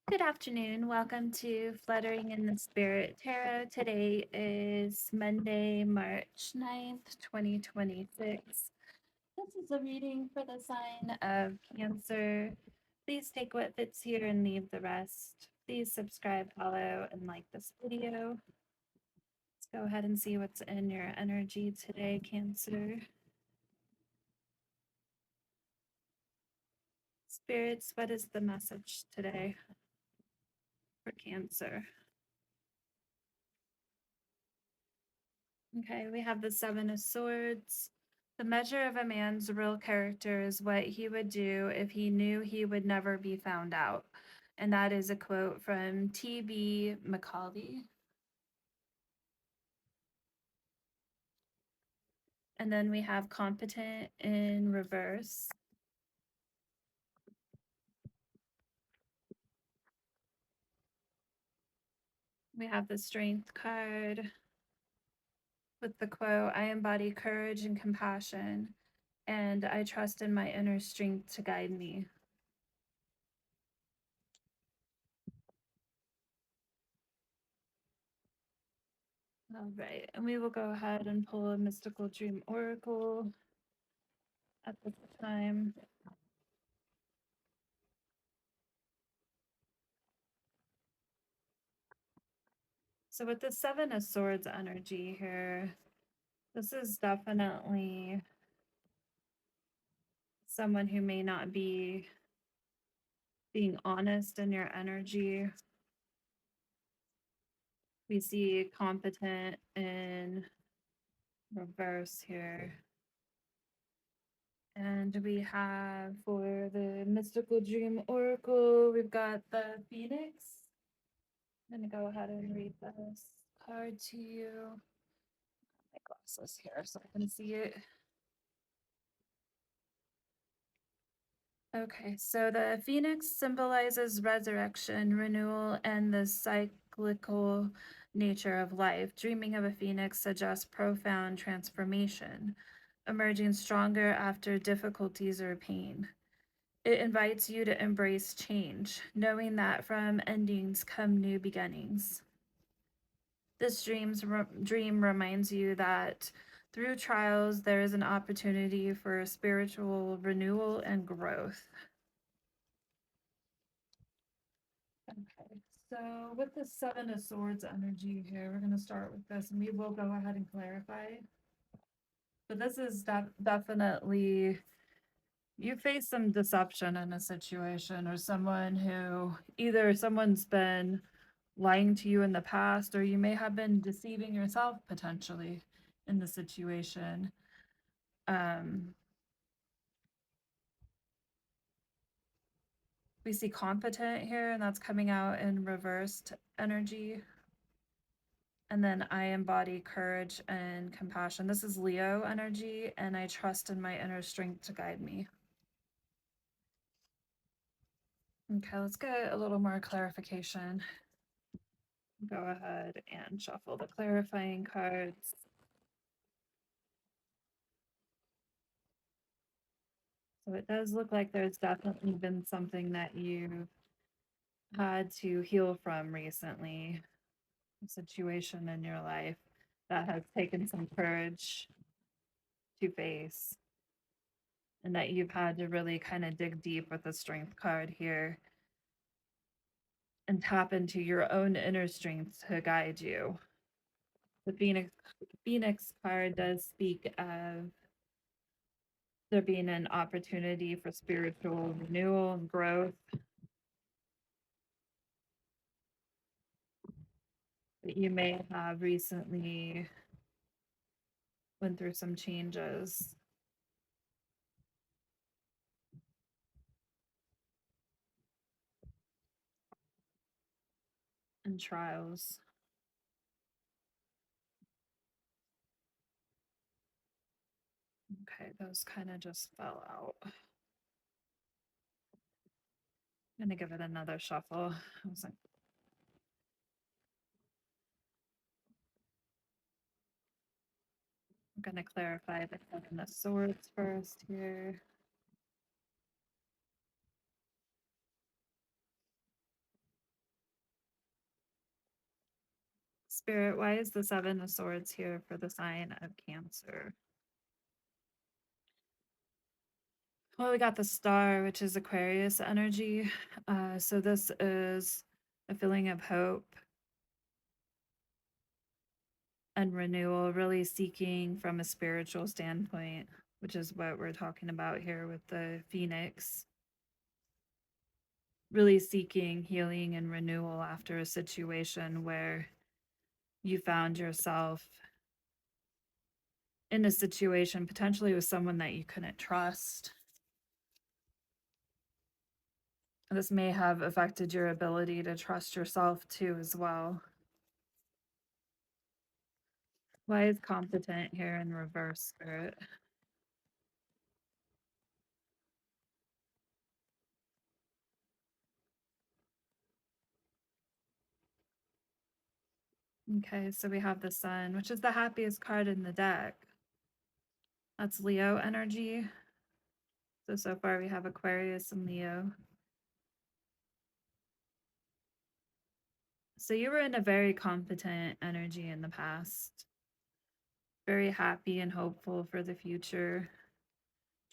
Good afternoon. Welcome to Fluttering in the Spirit Tarot. Today is Monday, March 9th, 2026. This is a reading for the sign of Cancer. Please take what fits here and leave the rest. Please subscribe, follow, and like this video. Let's go ahead and see what's in your energy today, Cancer. Spirits, what is the message today for Cancer? Okay, we have the Seven of Swords. The measure of a man's real character is what he would do if he knew he would never be found out. And that is a quote from T.B. Macaulay. And then we have competent in reverse. We have the strength card with the quote, I embody courage and compassion, and I trust in my inner strength to guide me. All right, and we will go ahead and pull a mystical dream oracle at this time. So with the Seven of Swords energy here, this is definitely someone who may not be being honest in your energy. We see competent in reverse here. And we have for the mystical dream oracle, we've got the Phoenix. I'm going to go ahead and read this card to you. My glasses here so I can see it. Okay, so the phoenix symbolizes resurrection, renewal, and the cyclical nature of life. Dreaming of a phoenix suggests profound transformation, emerging stronger after difficulties or pain. It invites you to embrace change, knowing that from endings come new beginnings. This dream reminds you that through trials, there is an opportunity for spiritual renewal and growth. Okay, so with the Seven of Swords energy here, we're going to start with this and we will go ahead and clarify. But this is definitely, you face some deception in a situation, or someone who, either someone's been lying to you in the past, or you may have been deceiving yourself potentially in the situation. We see competent here, and that's coming out in reversed energy. And then I embody courage and compassion. This is Leo energy, and I trust in my inner strength to guide me. Okay, let's get a little more clarification. Go ahead and shuffle the clarifying cards. So it does look like there's definitely been something that you've had to heal from recently, a situation in your life that has taken some courage to face, and that you've had to really kind of dig deep with the strength card here and tap into your own inner strength to guide you. The Phoenix card does speak of there being an opportunity for spiritual renewal and growth. That you may have recently went through some changes. And trials. Okay, those kind of just fell out. I'm gonna give it another shuffle. I was like, I'm gonna clarify the Seven of Swords first here. Spirit, why is the Seven of Swords here for the sign of Cancer? Well, we got the Star, which is Aquarius energy. So this is a feeling of hope and renewal, really seeking from a spiritual standpoint, which is what we're talking about here with the Phoenix. Really seeking healing and renewal after a situation where you found yourself in a situation potentially with someone that you couldn't trust. This may have affected your ability to trust yourself too, as well. Why is competent here in reverse, Spirit? Okay, so we have the Sun, which is the happiest card in the deck. That's Leo energy. So far we have Aquarius and Leo. So you were in a very competent energy in the past. Very happy and hopeful for the future.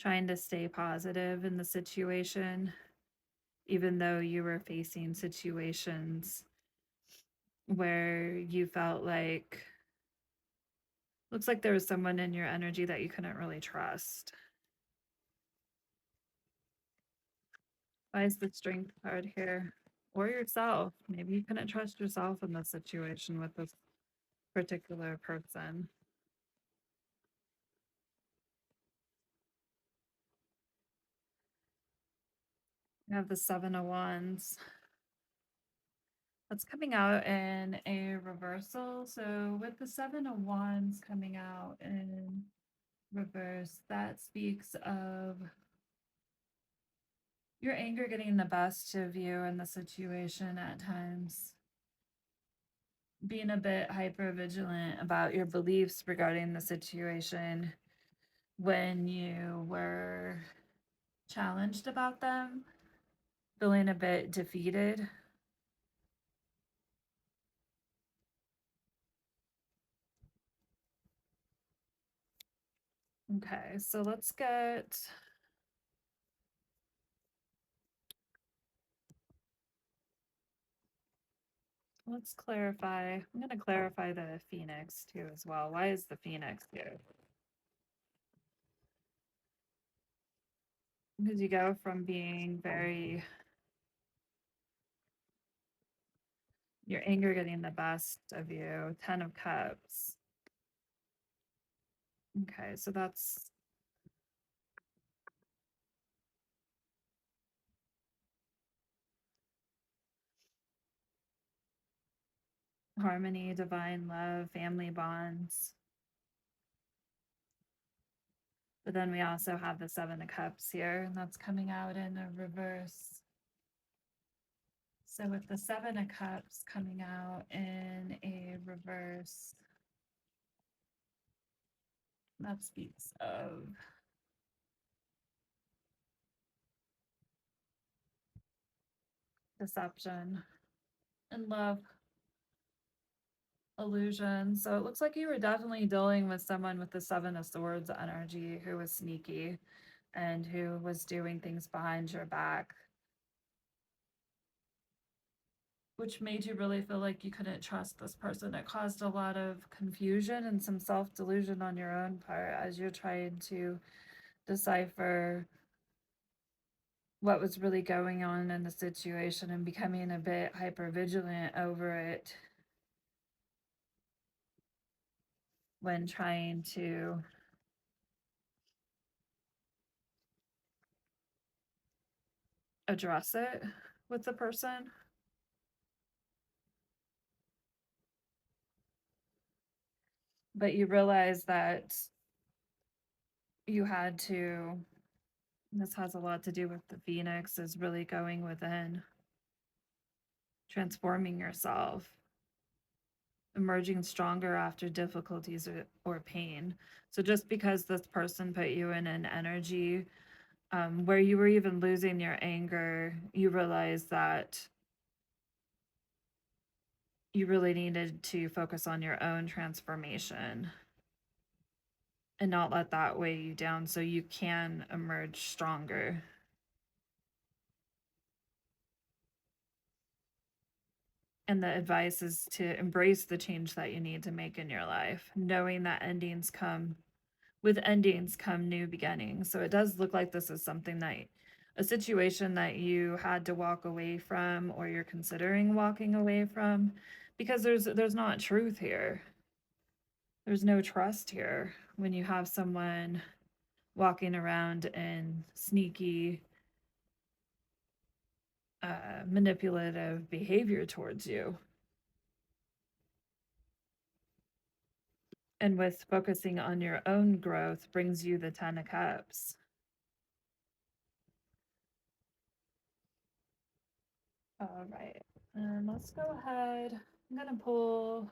Trying to stay positive in the situation, even though you were facing situations where you felt like, looks like there was someone in your energy that you couldn't really trust. Why is the Strength card here? Or yourself. Maybe you couldn't trust yourself in this situation with this particular person. You have the Seven of Wands. That's coming out in a reversal. So with the Seven of Wands coming out in reverse, that speaks of your anger getting the best of you in the situation at times. Being a bit hyper vigilant about your beliefs regarding the situation when you were challenged about them, feeling a bit defeated. Okay, so let's clarify. I'm going to clarify the Phoenix too as well. Why is the Phoenix here? Because you go from being your anger getting the best of you, 10 of Cups. Okay, so that's harmony, divine love, family bonds. But then we also have the Seven of Cups here, and that's coming out in a reverse. So with the Seven of Cups coming out in a reverse, that speaks of deception and love, illusion. So it looks like you were definitely dealing with someone with the Seven of Swords energy who was sneaky and who was doing things behind your back, which made you really feel like you couldn't trust this person. It caused a lot of confusion and some self-delusion on your own part as you're trying to decipher what was really going on in the situation and becoming a bit hyper vigilant over it when trying to address it with the person. But you realize that you had to, this has a lot to do with the Phoenix, is really going within, transforming yourself, emerging stronger after difficulties or pain. So just because this person put you in an energy where you were even losing your anger, you realize that you really needed to focus on your own transformation and not let that weigh you down so you can emerge stronger. And the advice is to embrace the change that you need to make in your life, knowing that with endings come new beginnings. So it does look like this is something that a situation that you had to walk away from or you're considering walking away from because there's not truth here. There's no trust here when you have someone walking around in sneaky manipulative behavior towards you. And with focusing on your own growth brings you the 10 of cups. All right, and let's go ahead. I'm gonna we'll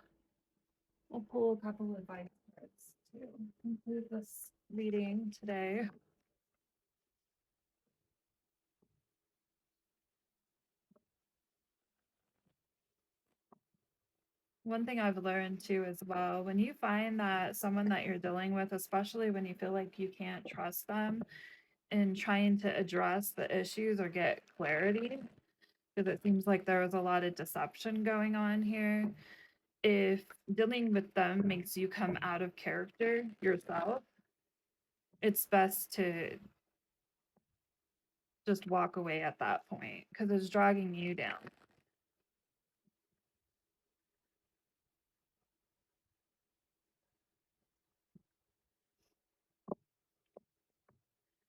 pull a couple of advice cards to conclude this reading today. One thing I've learned too as well, when you find that someone that you're dealing with, especially when you feel like you can't trust them in trying to address the issues or get clarity, because it seems like there was a lot of deception going on here. If dealing with them makes you come out of character yourself, it's best to just walk away at that point because it's dragging you down.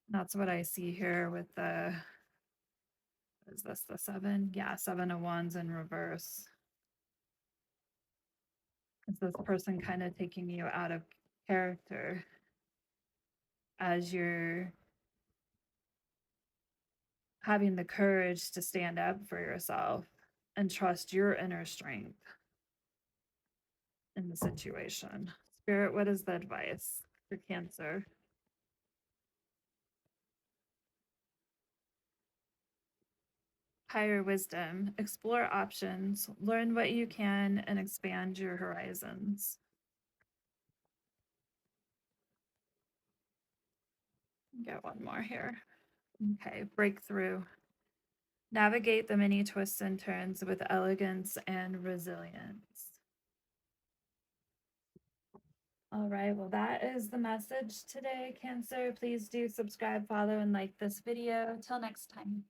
That's what I see here with is this the seven? Yeah, 7 of Wands in reverse. Is this person kind of taking you out of character as you're having the courage to stand up for yourself and trust your inner strength in the situation. Spirit, what is the advice for Cancer? Higher wisdom, explore options, learn what you can, and expand your horizons. Get one more here. Okay, breakthrough. Navigate the many twists and turns with elegance and resilience. All right, well, that is the message today, Cancer. Please do subscribe, follow, and like this video. Till next time.